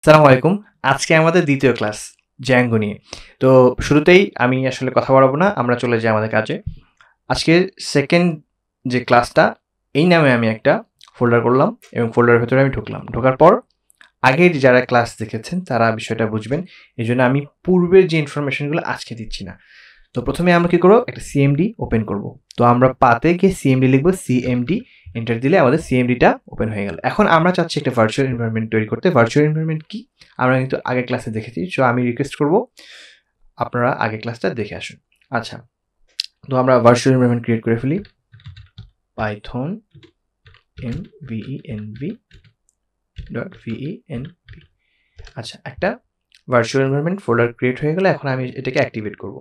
আসসালামু আলাইকুম। আজকে আমাদের দ্বিতীয় ক্লাস Django নিয়ে। তো শুরুতেই আমি আসলে কথা বাড়াবো না। আমরা চলে যাই আমাদের কাজে। আজকে 2nd যে ক্লাসটা এই নামে আমি একটা ফোল্ডার করলাম এবং ফোল্ডারের ভেতরে আমি ঢুকলাম। ঢোকার পর আগের যারা ক্লাস দেখেছেন তারা বিষয়টা বুঝবেন। এজন্য আমি পূর্বের যে ইনফরমেশনগুলো আজকে দিচ্ছি না। তো প্রথমে আমরা কি করব? একটা সিএমডি ওপেন করব। তো আমরা পাতে গিয়ে সিএমডি লিখব। সিএমডি এন্টার দিলে আমাদের সিএমডিটা ওপেন হয়ে গেল। এখন আমরা চাচ্ছি একটা ভার্চুয়াল এনভায়রনমেন্ট তৈরি করতে। ভার্চুয়াল এনভায়রনমেন্ট কি? আমরা কিন্তু আগের ক্লাসে দেখেছি। সো আমি রিকোয়েস্ট করব আপনারা আগের ক্লাসটা দেখে আসুন। আচ্ছা। তো আমরা ভার্চুয়াল এনভায়রনমেন্ট ক্রিয়েট করে ফেলি। python mvenv.venv আচ্ছা, একটা ভার্চুয়াল এনভায়রনমেন্ট ফোল্ডার ক্রিয়েট হয়ে গেলে এখন আমি এটাকে অ্যাক্টিভেট করব।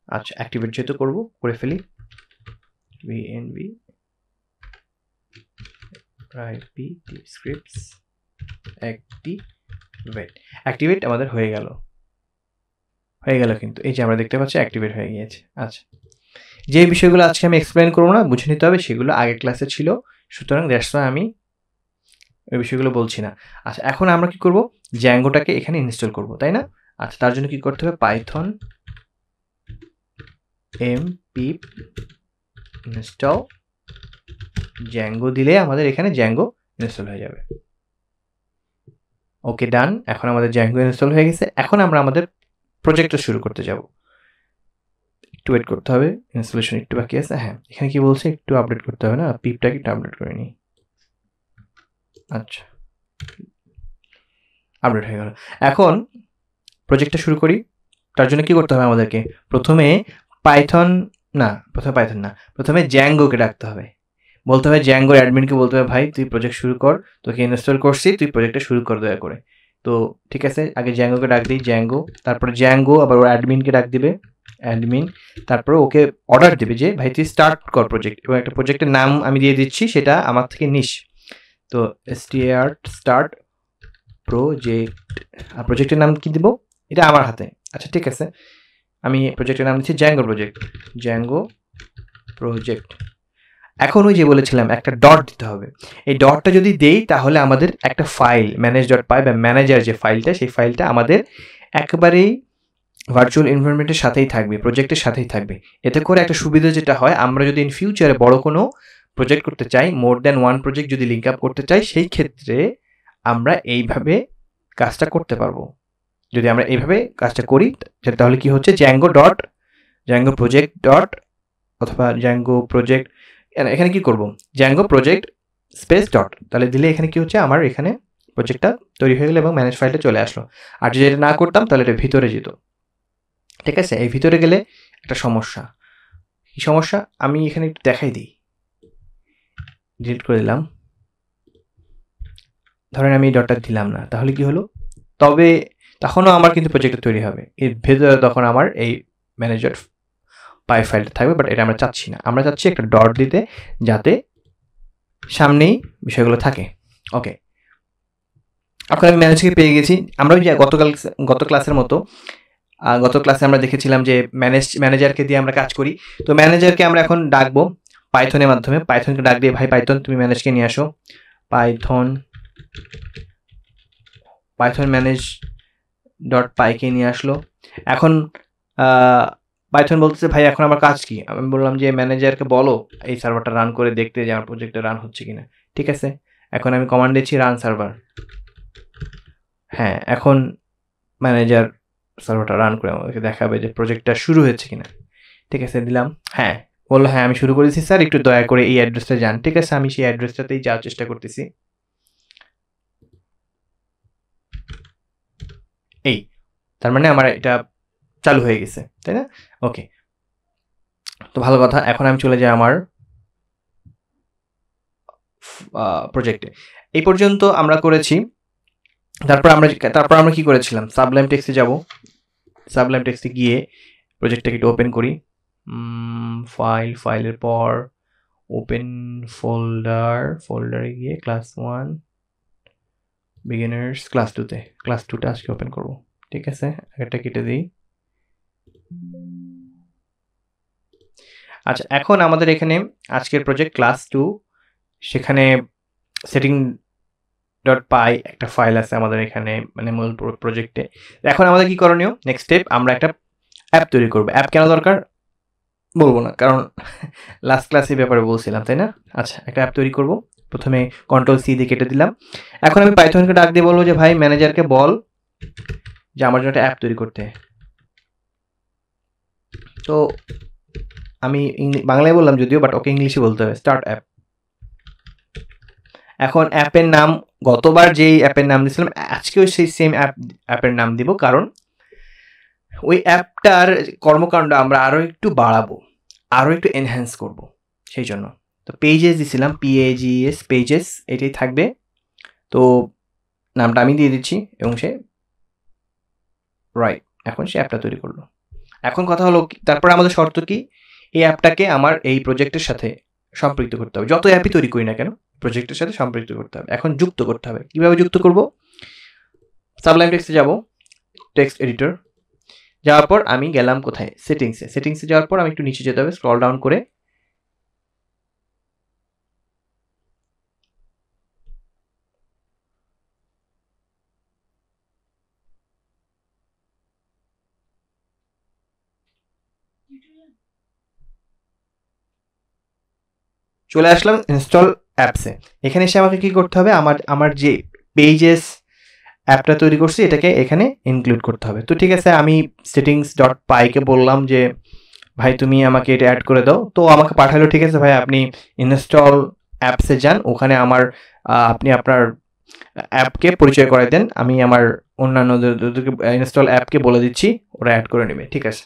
আচ্ছা, অ্যাক্টিভেট যেহেতু করব করে ফেলি। venv ip scripts অ্যাক্টিভেট আমাদের হয়ে গেল কিন্তু এই যে আমরা দেখতে পাচ্ছি অ্যাক্টিভেট হয়ে গিয়েছে। আচ্ছা, যে বিষয়গুলো আজকে আমি এক্সপ্লেন করবো না, বুঝে নিতে হবে, সেগুলো আগের ক্লাসে ছিল। সুতরাং দ্যাটস ওয়াই আমি ওই বিষয়গুলো বলছি না। আচ্ছা, এখন আমরা কি করব? জ্যাঙ্গোটাকে এখানে ইনস্টল করব, তাই না? আচ্ছা, তার জন্য কি করতে হবে? পাইথন mpip ইনস্টল জ্যাঙ্গো দিলে আমাদের এখানে জ্যাঙ্গো ইনস্টল হয়ে যাবে। ওকে, ডান। এখন আমাদের জ্যাঙ্গো ইনস্টল হয়ে গেছে। এখন আমরা আমাদের প্রজেক্টটা শুরু করতে যাব। একটু ওয়েট করতে হবে, ইনস্টলেশন একটু বাকি আছে। হ্যাঁ, এখানে কি বলছে? একটু আপডেট করতে হবে না? পিপটাকে একটু আপডেট করে নিই। আচ্ছা, আপডেট হয়ে গেল। এখন প্রজেক্টটা শুরু করি। তার জন্য কি করতে হবে আমাদেরকে? প্রথমে পাইথন না, প্রথমে জ্যাঙ্গোকে ডাকতে হবে। বলতে হবে জ্যাঙ্গোর অ্যাডমিনকে বলতে হবে, ভাই তুই প্রজেক্ট শুরু কর, তোকে ইনস্টল করছি, তুই প্রজেক্টটা শুরু কর দয়া করে। তো ঠিক আছে, আগে জ্যাঙ্গোকে ডাক দিই, জ্যাঙ্গো। তারপরে জ্যাঙ্গো আবার ওর অ্যাডমিনকে ডাক দিবে, অ্যাডমিন। তারপরে ওকে অর্ডার দিবে যে ভাই তুই স্টার্ট কর প্রজেক্ট, এবং একটা প্রজেক্টের নাম আমি দিয়ে দিচ্ছি, সেটা আমার থেকে নিস। তো স্টার্ট প্রজেক্ট। আর প্রজেক্টের নাম কি দিব? এটা আমার হাতে। আচ্ছা, ঠিক আছে, আমি প্রজেক্টের নাম দিচ্ছি জ্যাঙ্গো প্রজেক্ট। এখন ওই যে বলেছিলাম একটা ডট দিতে হবে। এই ডটটা যদি দেই তাহলে আমাদের একটা ফাইল manage.py বা ম্যানেজার যে ফাইলটা, সেই ফাইলটা আমাদের একেবারেই ভার্চুয়াল এনভায়রনমেন্টের সাথেই থাকবে, প্রজেক্টের সাথেই থাকবে। এতে করে একটা সুবিধা যেটা হয়, আমরা যদি ইন ফিউচারে বড় কোনো প্রজেক্ট করতে চাই, মোর দ্যান ওয়ান প্রজেক্ট যদি লিঙ্ক আপ করতে চাই, সেই ক্ষেত্রে আমরা এইভাবে কাজটা করতে পারবো। যদি আমরা এইভাবে কাজটা করি তাহলে কি হচ্ছে? জ্যাঙ্গো প্রজেক্ট ডট অথবা জ্যাঙ্গো প্রজেক্ট, এখানে কি করব? জ্যাঙ্গো প্রজেক্ট স্পেস ডট, তাহলে দিলে এখানে কি হচ্ছে? আমার এখানে প্রজেক্টটা তৈরি হয়ে গেল এবং ম্যানেজ ফাইলটা চলে আসলো। আর যদি এটা না করতাম তাহলে এটা ভিতরে যেত। ঠিক আছে, এই ভিতরে গেলে একটা সমস্যা। কি সমস্যা? আমি এখানে একটু দেখাই দিই। ডিলিট করে দিলাম। ধরেন আমি এই ডটটা দিলাম না, তাহলে কি হলো? তবে তখনও আমার কিন্তু প্রজেক্টটা তৈরি হবে। এর ভেতরে তখন আমার এই ম্যানেজার পাই ফাইলটা থাকবে, বাট এটা আমরা চাচ্ছি না। আমরা চাচ্ছি একটা ডট দিতে, যাতে সামনেই বিষয়গুলো থাকে। ওকে, এখন আমি ম্যানেজকে পেয়ে গেছি। আমরা ওই যে গত ক্লাসের মতো, গত ক্লাসে আমরা দেখেছিলাম যে ম্যানেজারকে দিয়ে আমরা কাজ করি। তো ম্যানেজারকে আমরা এখন ডাকবো পাইথনের মাধ্যমে। পাইথনকে ডাক দিয়ে, ভাই পাইথন তুমি ম্যানেজকে নিয়ে আসো। পাইথন ম্যানেজ ডট পাইকে নিয়ে আসলো। এখন পাইথন বলতেছে, ভাই এখন আমার কাজ কি? আমি বললাম যে ম্যানেজারকে বলো এই সার্ভারটা রান করে দেখতে যে আমার প্রজেক্টটা রান হচ্ছে কিনা। ঠিক আছে, এখন আমি কমান্ড দিচ্ছি রান সার্ভার। হ্যাঁ, এখন ম্যানেজার সার্ভারটা রান করে আমাকে দেখাবে যে প্রজেক্টটা শুরু হয়েছে কিনা। ঠিক আছে, দিলাম হ্যাঁ। বললো হ্যাঁ আমি শুরু করেছি স্যার, একটু দয়া করে এই অ্যাড্রেসটা যান। ঠিক আছে, আমি সেই অ্যাড্রেসটাতেই যাওয়ার চেষ্টা করতেছি। এই, তার মানে আমার এটা চালু হয়ে গেছে, তাই না? ওকে, তো ভালো কথা। এখন আমি চলে যাই আমার প্রজেক্টে। এই পর্যন্ত আমরা করেছি। তারপর আমরা কি করেছিলাম? সাবলাইম টেক্সটে যাব। সাবলাইম টেক্সটে গিয়ে প্রজেক্টটাকে একটু ওপেন করি। ফাইলের পর ওপেন ফোল্ডারে গিয়ে ক্লাস 1 বিগিনার্স ক্লাস 2টা আজকে ওপেন করব। ঠিক আছে, আগেরটা কেটে দিই। আচ্ছা, এখন আমাদের এখানে আজকের প্রজেক্ট ক্লাস 2, সেখানে সেটিং .py একটা ফাইল আছে আমাদের এখানে মানে মূল প্রজেক্টে। এখন আমাদের কি করণীয়? নেক্সট স্টেপ, আমরা একটা অ্যাপ তৈরি করব। অ্যাপ কেন দরকার বলবো না, কারণ লাস্ট ক্লাসে ব্যাপারে বলছিলাম, তাই না? আচ্ছা, একটা অ্যাপ তৈরি করব। প্রথমে Ctrl+C দিয়ে কেটে দিলাম। এখন আমি পাইথনকে ডাক দিয়ে বলবো যে ভাই ম্যানেজারকে বল যে আমার জন্য একটা অ্যাপ তৈরি করতে। তো আমি বাংলায় বললাম যদিও, বাট ওকে ইংলিশে বলতে হবে, স্টার্ট অ্যাপ। এখন অ্যাপের নাম গতবার যেই অ্যাপের নাম দিয়েছিলাম আজকেও সেই সেম অ্যাপের নাম দিব, কারণ ওই অ্যাপটার কর্মকাণ্ড আমরা আরও একটু বাড়াবো, আরও একটু এনহ্যান্স করব সেই জন্য। তো পেজেস দিছিলাম, PAGES, পেজেস, এটাই থাকবে। তো নামটা আমি দিয়ে দিচ্ছি এবং সে রাইট, এখন সে অ্যাপটা তৈরি করলো। এখন কথা হলো তারপর আমাদের শর্ত কি, এই অ্যাপটাকে আমার এই প্রজেক্টের সাথে সম্পৃক্ত করতে হবে। যত অ্যাপই তৈরি করি না কেন প্রজেক্টের সাথে সম্পৃক্ত করতে হবে। এখন যুক্ত করতে হবে। কিভাবে যুক্ত করব? সাবলাইম টেক্সটে যাব, টেক্সট এডিটর, যাওয়ার পর আমি গেলাম কোথায়, সেটিংসে যাওয়ার পর আমি একটু নিচে যেতে হবে, স্ক্রল ডাউন করে চলে আসলাম ইনস্টল অ্যাপসে। এখানে এসে আমাকে কি করতে হবে, আমার যে পেজেস অ্যাপটা তৈরি করছি এটাকে এখানে ইনক্লুড করতে হবে। তো ঠিক আছে, আমি settings.py কে বললাম যে ভাই তুমি আমাকে এটা অ্যাড করে দাও। তো আমাকে পাঠালো, ঠিক আছে ভাই আপনি ইনস্টল অ্যাপসে যান, ওখানে আপনি আপনার অ্যাপকে পরিচয় করে দেন, আমি আমার অন্যান্য ইনস্টল অ্যাপকে বলে দিচ্ছি, ওরা অ্যাড করে নেবে। ঠিক আছে,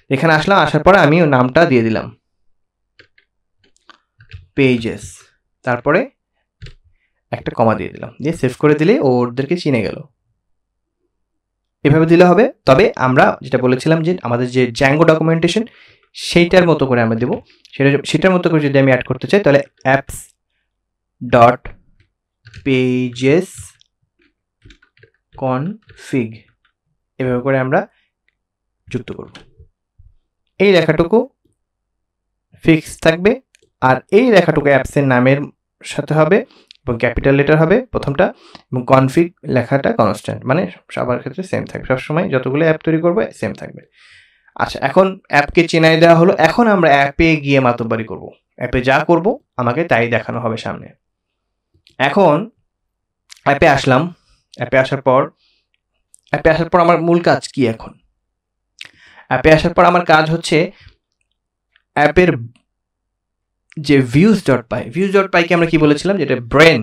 এখানে আসলাম, আসার পরে আমি নামটা দিয়ে দিলাম পেজেস, তারপরে একটা কমা দিয়ে দিলাম, দিয়ে সেভ করে দিলে ওদেরকে চিনে গেল। এভাবে দিলে হবে। তবে আমরা যেটা বলেছিলাম যে আমাদের যে জ্যাঙ্গো ডকুমেন্টেশন সেইটার মতো করে আমরা দেবো, সেটার মতো করে যদি আমি অ্যাড করতে চাই তাহলে অ্যাপস ডট পেজেস কনফিগ এভাবে করে আমরা যুক্ত করব। এই লেখাটুকু ফিক্স থাকবে, আর এই লেখাটুকু অ্যাপসের নামের সাথে হবে এবং ক্যাপিটাল লেটার হবে প্রথমটা, এবং কনফিগ লেখাটা কনস্ট্যান্ট, মানে সবার ক্ষেত্রে সেম থাকবে, সবসময় যতগুলো অ্যাপ তৈরি করবো সেম থাকবে। আচ্ছা, এখন অ্যাপকে চেনাই দেওয়া হলো। এখন আমরা অ্যাপে গিয়ে মাতব্বরি করব। অ্যাপে যা করব আমাকে তাই দেখানো হবে সামনে। এখন অ্যাপে আসলাম, অ্যাপে আসার পর আমার মূল কাজ কি? এখন অ্যাপে আসার পর আমার কাজ হচ্ছে অ্যাপের যে ভিউজ.py কে আমরা কি বলেছিলাম, যেটা ব্রেন,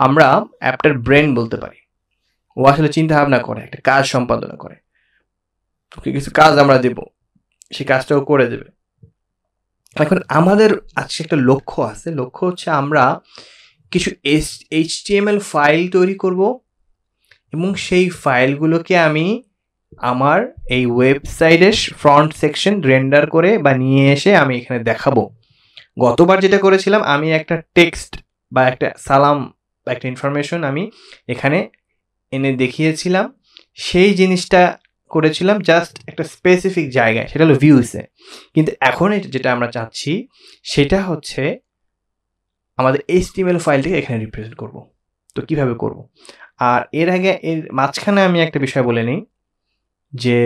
আমরা অ্যাপটার ব্রেন বলতে পারি। ও আসলে চিন্তা ভাবনা করে, একটা কাজ সম্পাদনা করে, ওকে কিছু কাজ আমরা দেব, সেই কাজটাও করে দেবে। এখন আমাদের আজকে একটা লক্ষ্য আছে, লক্ষ্য হচ্ছে আমরা কিছু HTML ফাইল তৈরি করব এবং সেই ফাইলগুলোকে আমি আমার এই ওয়েবসাইটের ফ্রন্ট সেকশন রেন্ডার করে বা নিয়ে এসে আমি এখানে দেখাবো। গতবার যেটা করেছিলাম, আমি একটা টেক্সট বা একটা সালাম বা একটা ইনফরমেশন আমি এখানে এনে দেখিয়েছিলাম, সেই জিনিসটা করেছিলাম জাস্ট একটা স্পেসিফিক জায়গায়, সেটা হলো ভিউসে। কিন্তু এখন যেটা আমরা চাচ্ছি সেটা হচ্ছে আমাদের HTML ফাইলটাকে এখানে রিপ্রেজেন্ট করব। তো কিভাবে করব? আর এর মাঝখানে আমি একটা বিষয় বলে নিই যে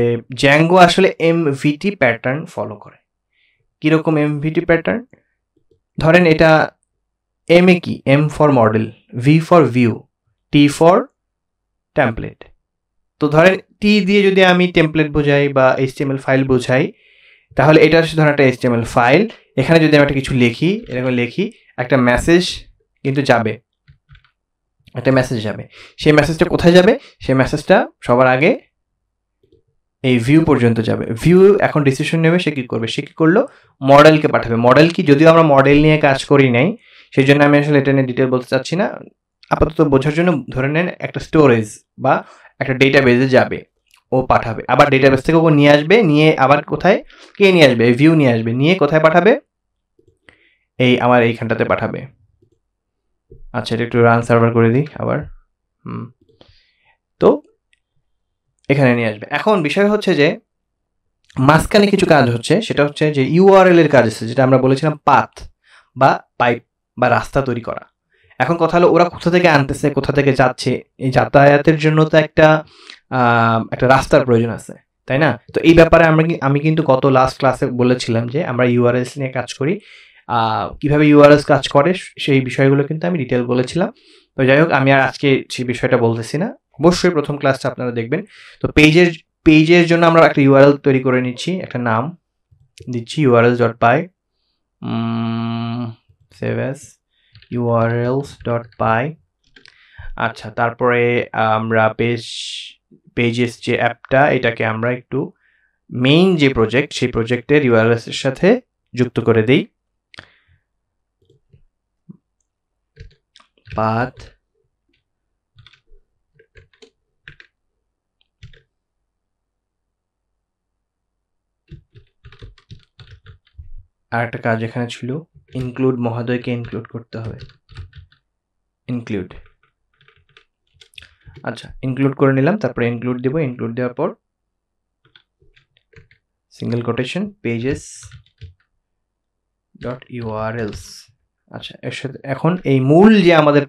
জ্যাঙ্গো আসলে MVT প্যাটার্ন ফলো করে। কীরকম MVT প্যাটার্ন? ধরেন এটা M এ কি, M for model, V for view, T for template. তো ধরেন টি দিয়ে যদি আমি টেমপ্লেট বোঝাই বা HTML ফাইল বোঝাই, তাহলে এটা হচ্ছে ধরেন একটা HTML ফাইল। এখানে যদি আমি একটা কিছু লিখি, এরকম লিখি, একটা মেসেজ কিন্তু যাবে, একটা মেসেজ যাবে। সেই মেসেজটা কোথায় যাবে? সেই মেসেজটা সবার আগে এই ভিউ পর্যন্ত যাবে। ভিউ এখন ডিসিশন নেবে সে কী করবে। সে কী করলো, মডেলকে পাঠাবে। মডেল কি, যদিও আমরা মডেল নিয়ে কাজ করি নাই, সেই জন্য আমি আসলে এটা নিয়ে ডিটেল বলতে চাচ্ছি না। আপাতত বোঝার জন্য ধরে নেন একটা স্টোরেজ বা একটা ডেটাবেজে যাবে, ও পাঠাবে। আবার ডেটাবেস থেকে ও নিয়ে আসবে, নিয়ে আবার কোথায় কে নিয়ে আসবে, ভিউ নিয়ে আসবে, নিয়ে কোথায় পাঠাবে, এই আমার এইখানটাতে পাঠাবে। আচ্ছা, এটা একটু রান সার্ভার করে দিই আবার। তো এখানে নিয়ে আসবে। এখন বিষয় হচ্ছে যে মাঝখানে কিছু কাজ হচ্ছে, সেটা হচ্ছে যে URL এর কাজ আছে, যেটা আমরা বলেছিলাম পাথ বা পাইপ বা রাস্তা তৈরি করা। এখন কথা হলো ওরা কোথা থেকে আনতেছে, কোথা থেকে যাচ্ছে, এই যাতায়াতের জন্য তো একটা রাস্তার প্রয়োজন আছে, তাই না? তো এই ব্যাপারে আমি কিন্তু গত লাস্ট ক্লাসে বলেছিলাম যে আমরা ইউআরএলস নিয়ে কাজ করি, কিভাবে ইউআরএলস কাজ করে সেই বিষয়গুলো কিন্তু আমি ডিটেল বলেছিলাম। তো যাই হোক, আমি আর আজকে সেই বিষয়টা বলতেছি না, অবশ্যই প্রথম ক্লাসটা আপনারা দেখবেন। তো পেজের জন্য আমরা একটা ইউআরএল তৈরি করে নিচ্ছি, একটা নাম দিচ্ছি urls.py, save as urls.py। আচ্ছা, তারপরে আমরা পেজেস যে অ্যাপটা, এটাকে আমরা একটু মেইন যে প্রজেক্ট, সেই প্রজেক্টের ইউআরএলস এর সাথে যুক্ত করে দেই। পাথ আর একটা কাজ এখানে ছিল, ইনক্লুড মহোদয়কে ইনক্লুড করতে হবে, ইনক্লুড। আচ্ছা, ইনক্লুড করে নিলাম, তারপরে ইনক্লুড দেব, ইনক্লুড দেওয়ার পর single quotation pages dot URLs. আচ্ছা, এর সাথে এখন এই মূল যে আমাদের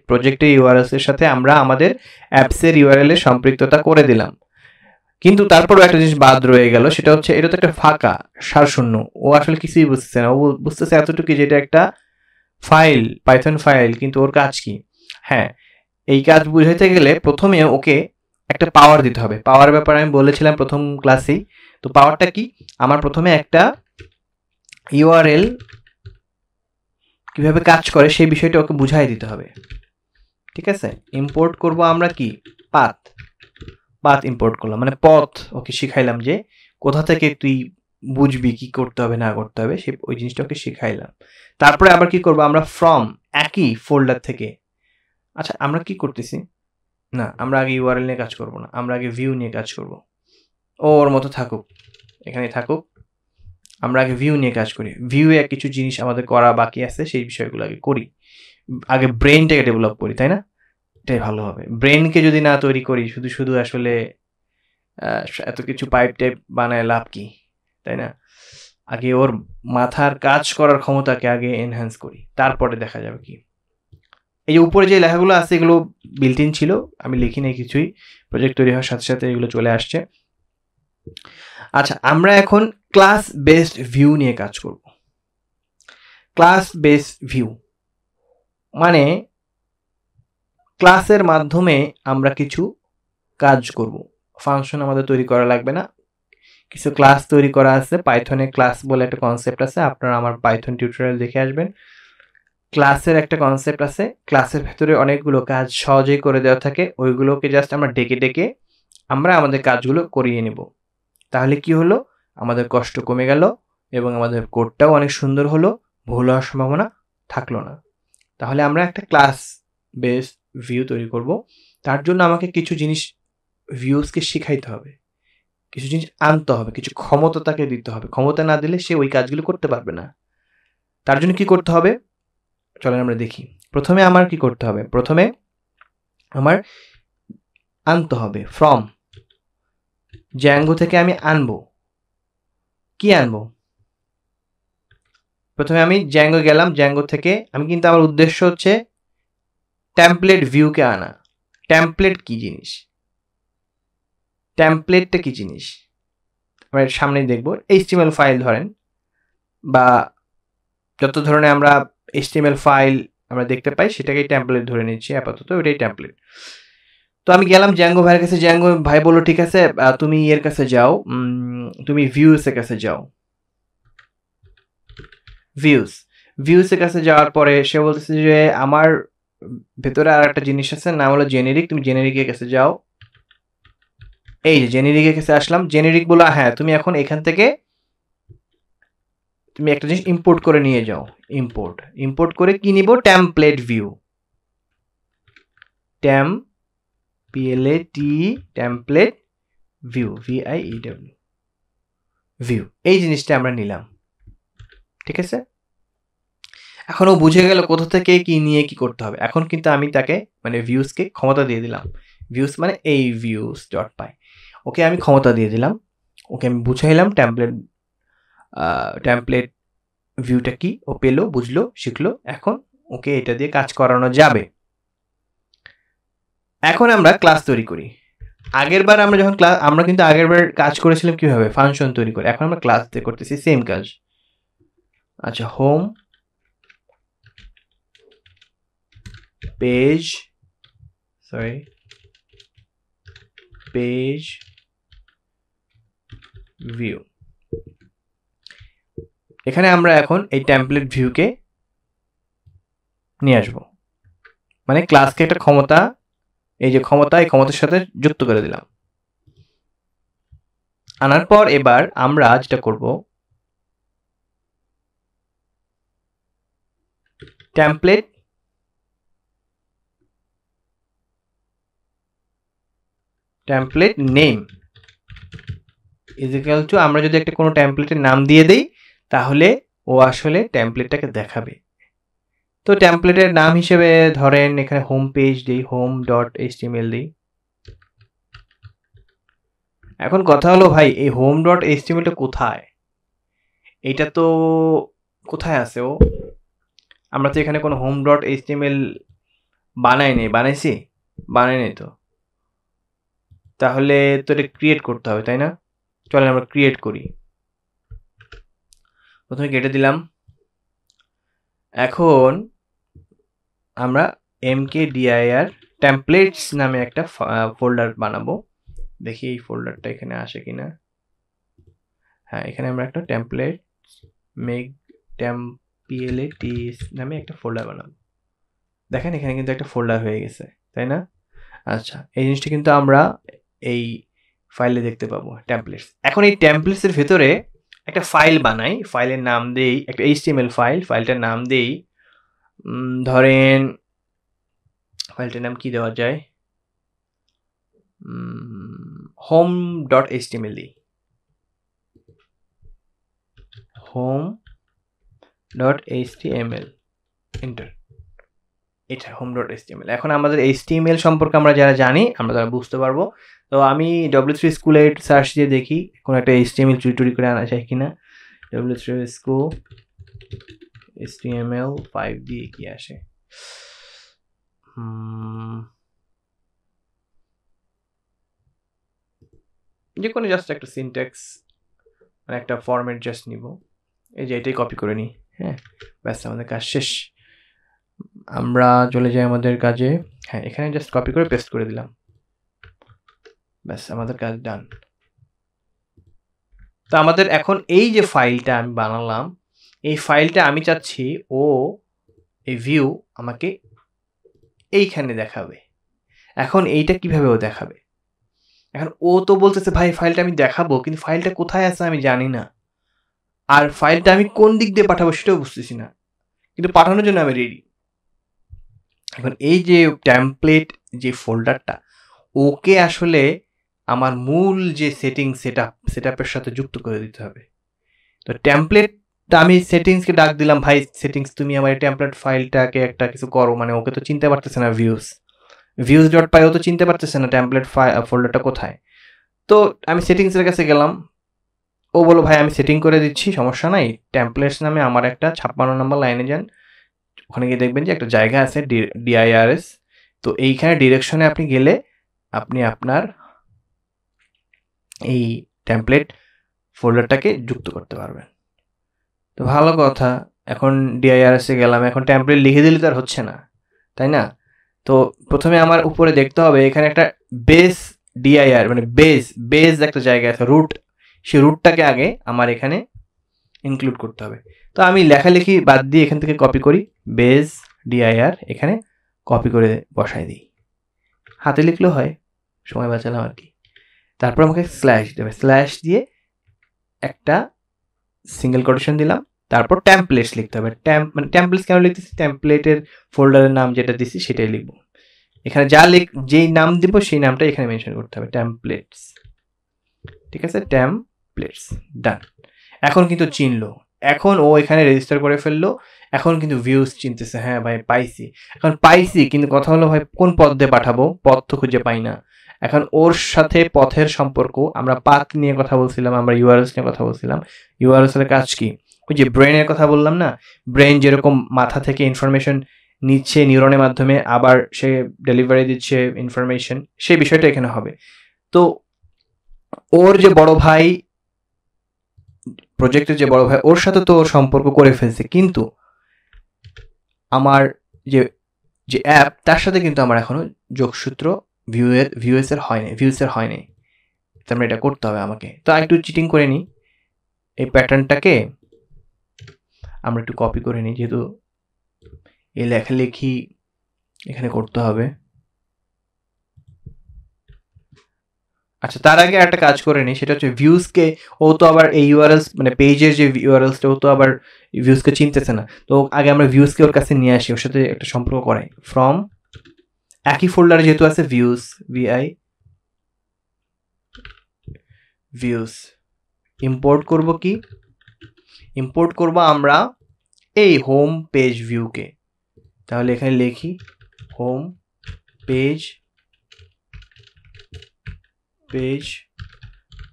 প্রজেক্টের ইউআরএলস এর সাথে আমরা আমাদের অ্যাপসের ইউআরএল এর সম্পৃক্ততা করে দিলাম, কিন্তু তারপরও একটা জিনিস বাদ রয়ে গেল, সেটা হচ্ছে এটা তো একটা ফাঁকা সারশূন্য, ও আসলে কিছুই বুঝতেছে না, ও বুঝতেছে এতটুকু যেটা একটা ফাইল, পাইথন ফাইল, কিন্তু ওর কাজ কি? হ্যাঁ, এই কাজ বুঝাইতে গেলে প্রথমে ওকে একটা পাওয়ার দিতে হবে। পাওয়ার ব্যাপারে আমি বলেছিলাম প্রথম ক্লাসেই। তো পাওয়ারটা কি? আমার প্রথমে একটা ইউআরএল কিভাবে কাজ করে সেই বিষয়টা ওকে বুঝাই দিতে হবে, ঠিক আছে? ইম্পোর্ট করব আমরা কি, পাথ ইম্পোর্ট করলাম, মানে পথ ওকে শিখাইলাম যে কোথা থেকে তুই বুঝবি কি করতে হবে না করতে হবে, সে ওই জিনিসটা ওকে শিখাইলাম। তারপরে আবার কি করব আমরা, ফ্রম একই ফোল্ডার থেকে। আচ্ছা, আমরা কি করতেছি না, আমরা আগে ইউআরএল নিয়ে কাজ করব না, আমরা আগে ভিউ নিয়ে কাজ করব। ওর মতো থাকুক, এখানে থাকুক, আমরা আগে ভিউ নিয়ে কাজ করি। ভিউয়ে কিছু জিনিস আমাদের করা বাকি আছে, সেই বিষয়গুলো আগে করি, আগে ব্রেনটাকে ডেভেলপ করি, তাই না? এটাই ভালো হবে। ব্রেনকে যদি না তৈরি করি, শুধু শুধু আসলে এত কিছু পাইপ টাইপ বানায় লাভ কি, তাই না? আগে ওর মাথার কাজ করার ক্ষমতাকে আগে এনহ্যান্স করি, তারপরে দেখা যাবে কি। এই যে উপরে যে লেখাগুলো আছে এগুলো বিল্ট ইন ছিল, আমি লিখি নাই কিছুই, প্রজেক্ট তৈরি হওয়ার সাথে সাথে এগুলো চলে আসছে। আচ্ছা, আমরা এখন ক্লাস বেসড ভিউ নিয়ে কাজ করব। ক্লাস বেসড ভিউ মানে ক্লাসের মাধ্যমে আমরা কিছু কাজ করব, ফাংশন আমাদের তৈরি করা লাগবে না, কিছু ক্লাস তৈরি করা আছে। পাইথনে ক্লাস বলে একটা কনসেপ্ট আছে, আপনারা আমার পাইথন টিউটোরিয়াল দেখে আসবেন। ক্লাসের একটা কনসেপ্ট আছে, ক্লাসের ভেতরে অনেকগুলো কাজ সহজেই করে দেওয়া থাকে, ওইগুলোকে জাস্ট আমরা ডেকে ডেকে আমরা আমাদের কাজগুলো করিয়ে নেব। তাহলে কি হলো, আমাদের কষ্ট কমে গেল এবং আমাদের কোডটাও অনেক সুন্দর হলো, ভুল হওয়ার সম্ভাবনা থাকলো না। তাহলে আমরা একটা ক্লাস বেস ভিউ তৈরি করব। তার জন্য আমাকে কিছু জিনিস ভিউসকে শিখাইতে হবে, কিছু জিনিস আনতে হবে, কিছু ক্ষমতা তাকে দিতে হবে। ক্ষমতা না দিলে সে ওই কাজগুলো করতে পারবে না। তার জন্য কি করতে হবে, চলেন আমরা দেখি। প্রথমে আমার কি করতে হবে, প্রথমে আমার আনতে হবে ফ্রম জ্যাঙ্গো থেকে। আমি আনবো কি, আনবো প্রথমে আমি জ্যাঙ্গো গেলাম, জ্যাঙ্গো থেকে আমি কিন্তু আমার উদ্দেশ্য হচ্ছে টেমপ্লেট ভিউকে আনা। টেমপ্লেট কি জিনিস, টেমপ্লেটটা কি জিনিস আমরা সামনেই দেখবো। HTML ফাইল ধরেন, বা যত ধরনের আমরা HTML ফাইল আমরা দেখতে পাই সেটাকেই টেমপ্লেট ধরে নিচ্ছি আপাতত, ওইটাই টেমপ্লেট। তো আমি গেলাম জ্যাঙ্গো ভাইয়ের কাছে, জ্যাঙ্গো ভাই বললো ঠিক আছে তুমি এর কাছে যাও, তুমি ভিউসের কাছে যাও। ভিউসের কাছে যাওয়ার পরে সে বলতেছে যে আমার ভেতরে আর একটা জিনিস আছে, নাম হলো জেনেরিক, তুমি জেনেরিকের কাছে যাও। এই যে জেনেরিকের কাছে আসলাম, জেনেরিক বলো হ্যাঁ তুমি এখন এখান থেকে তুমি একটা জিনিস ইম্পোর্ট করে নিয়ে যাও। ইম্পোর্ট করে কি নিব, template view, template view, VIEW view, এই জিনিসটা আমরা নিলাম, ঠিক আছে? এখন ও বুঝে গেল কোথা থেকে কি নিয়ে কি করতে হবে। এখন কিন্তু আমি তাকে মানে ভিউসকে ক্ষমতা দিয়ে দিলাম, ভিউস মানে এই views.py, ওকে আমি ক্ষমতা দিয়ে দিলাম, ওকে আমি বুঝাইলাম টেমপ্লেট ভিউটা কি, ও পেলো, বুঝলো, শিখলো। এখন ওকে এটা দিয়ে কাজ করানো যাবে। এখন আমরা ক্লাস তৈরি করি। আগেরবার আমরা যখন আমরা কিন্তু আগেরবার কাজ করেছিলাম কিভাবে, ফাংশন তৈরি করে। এখন আমরা ক্লাস দিয়ে করতেছি সেম কাজ। আচ্ছা, হোম পেজ ভিউ। এখানে আমরা এখন এই টেমপ্লেট ভিউকে নিয়ে আসবো, মানে ক্লাসকে একটা ক্ষমতা, এই যে ক্ষমতা, এই ক্ষমতার সাথে যুক্ত করে দিলাম। আনার পর এবার আমরা যেটা করব, template name is equal to, আমরা যদি একটা কোনো টেমপ্লেটের নাম দিয়ে দেই তাহলে ও আসলে টেমপ্লেটটাকে দেখাবে। তো টেমপ্লেটের নাম হিসেবে ধরেন এখানে হোম পেজ দিই, home.html দিই। এখন কথা হলো ভাই, এই home.html টা কোথায়? এটা তো কোথায় আছে ও? আমরা তো এখানে কোনো home.html বানাইনি, বানাই নাই তো। তাহলে তো এটা ক্রিয়েট করতে হবে, তাই না? চলেন আমরা ক্রিয়েট করি। প্রথমে কেটে দিলাম। এখন আমরা mkdir templates নামে একটা ফোল্ডার বানাবো। দেখি এই ফোল্ডারটা এখানে আসে কিনা। হ্যাঁ, এখানে আমরা একটা টেমপ্লেট templates নামে একটা ফোল্ডার বানাবো। দেখেন এখানে কিন্তু একটা ফোল্ডার হয়ে গেছে, তাই না? আচ্ছা, এই জিনিসটা কিন্তু আমরা এই ফাইলে দেখতে পাবো, টেমপ্লেটস। এখন এই টেমপ্লেটসের ভেতরে একটা ফাইল বানাই, ফাইলের নাম দেই একটা HTML ফাইল, ফাইলটার নাম দেই ধরেন, ফাইলটার নাম কি দেওয়া যায়, home.html দিই, home.html এন্টার। এটা home.html। এখন আমাদের HTML সম্পর্কে আমরা যারা জানি আমরা তারা বুঝতে পারবো। তো আমি W3 স্কুলে সার্চ দিয়ে দেখি কোনো একটা HTML চুরি করে আনা যায় কিনা। W3 স্কুল HTML5 দিয়ে কি আসে, যে কোনো জাস্ট একটা সিনট্যাক্স, মানে একটা ফরম্যাট জাস্ট নিব। এই যে এটাই কপি করে নিই। হ্যাঁ, ব্যাস আমাদের কাজ শেষ। আমরা চলে যাই আমাদের কাজে। হ্যাঁ, এখানে জাস্ট কপি করে পেস্ট করে দিলাম, ব্যাস আমাদের কাজ ডান। তো আমাদের এখন এই যে ফাইলটা আমি বানালাম, এই ফাইলটা আমি চাচ্ছি ও এই ভিউ আমাকে এইখানে দেখাবে। এখন এইটা কিভাবে ও দেখাবে? এখন ও তো বলতেছে ভাই ফাইলটা আমি দেখাবো, কিন্তু ফাইলটা কোথায় আছে আমি জানি না, আর ফাইলটা আমি কোন দিক দিয়ে পাঠাবো সেটাও বুঝতেছি না, কিন্তু পাঠানোর জন্য আমি রেডি। এখন এই যে টেমপ্লেট যে ফোল্ডারটা, ওকে আসলে আমার মূল যে সেটআপের সাথে যুক্ত করে দিতে হবে। তো টেমপ্লেটটা আমি সেটিংসকে ডাক দিলাম, ভাই সেটিংস তুমি আমার টেমপ্লেট ফাইলটাকে একটা কিছু করো, মানে ওকে তো চিনতে পারতেছে না, views.py ও তো চিনতে পারতেছে না টেমপ্লেট ফোল্ডারটা কোথায়। তো আমি সেটিংসের কাছে গেলাম, ও বলো ভাই আমি সেটিং করে দিচ্ছি, সমস্যা নাই, টেমপ্লেটস নামে আমার একটা 56 নম্বর লাইনে যান, ওখানে গিয়ে দেখবেন যে একটা জায়গা আছে DIRS। তো এইখানে ডিরেকশনে আপনি গেলে আপনি আপনার এই টেমপ্লেট ফোল্ডারটাকে যুক্ত করতে পারবেন। তো ভালো কথা, এখন DIRS এ গেলাম, এখন টেমপ্লেট লিখে দিলে তো আর হচ্ছে না, তাই না? তো প্রথমে আমার উপরে দেখতে হবে এখানে একটা বেস DIR, মানে বেস একটা জায়গা আছে, রুট, সেই রুটটাকে আগে আমার এখানে ইনক্লুড করতে হবে। তো আমি লেখালেখি বাদ দিয়ে এখান থেকে কপি করি, বেস DIR এখানে কপি করে বসাই দিই, হাতে লিখলেও হয়, সময় বাঁচালাম আর কি। তারপর আমাকে স্ল্যাশ দেবে, স্ল্যাশ দিয়ে একটা সিঙ্গেল কোটেশন দিলাম, তারপর টেমপ্লেটস লিখতে হবে। মানে টেমপ্লেটস কেন লিখতেছি, টেমপ্লেটের ফোল্ডারের নাম যেটা দিছি সেটাই লিখবো। এখানে যেই নাম দিব সেই নামটা এখানে মেনশন করতে হবে, টেমপ্লেটস। ঠিক আছে, টেমপ্লেটস ডান। এখন কিন্তু চিনলো, এখন ও এখানে রেজিস্টার করে ফেললো, এখন কিন্তু ভিউজ চিনতেছে, হ্যাঁ ভাই পাইছি। এখন পাইছি, কিন্তু কথা হলো ভাই কোন পথ দিয়ে পাঠাবো, পথ তো খুঁজে পাই না। এখন ওর সাথে পথের সম্পর্ক, আমরা পাথ নিয়ে কথা বলছিলাম, আমরা ইউআরএলস নিয়ে কথা বলছিলাম। ইউআরএলস এর কাজ কি, ওই যে ব্রেনের কথা বললাম না, ব্রেন যেরকম মাথা থেকে ইনফরমেশন নিচ্ছে নিউরনের মাধ্যমে, আবার সে ডেলিভারি দিচ্ছে ইনফরমেশন, সেই বিষয়টা এখানে হবে। তো ওর যে বড় ভাই, প্রজেক্টের যে বড় ভাই, ওর সাথে তো ওর সম্পর্ক করে ফেলছে, কিন্তু আমার যে যে অ্যাপ, তার সাথে কিন্তু আমার এখনো যোগসূত্র ভিউএসের হয়নি। তার মানে এটা করতে হবে আমাকে। তো একটু চিটিং করে নিই, এই প্যাটার্নটাকে আমরা একটু কপি করে নিই, যেহেতু এই লেখালেখি এখানে করতে হবে। আচ্ছা, তার আগে একটা কাজ করে নিই, সেটা হচ্ছে ভিউজকে, ও তো আবার এই ইউআরএলস মানে পেজের যে ইউআরএলসটা, ও তো আবার ভিউজকে চিনতেছে না। তো আগে আমরা ভিউজকে ওর কাছে নিয়ে আসি, ওর সাথে একটা সম্পর্ক করাই। ফ্রম একই ফোল্ডারে যেহেতু আছে ভিউজ, ভিআই ভিউজ, ইম্পোর্ট করব কি? ইম্পোর্ট করব আমরা এই হোম পেজ ভিউকে। তাহলে এখানে লিখি হোম পেজ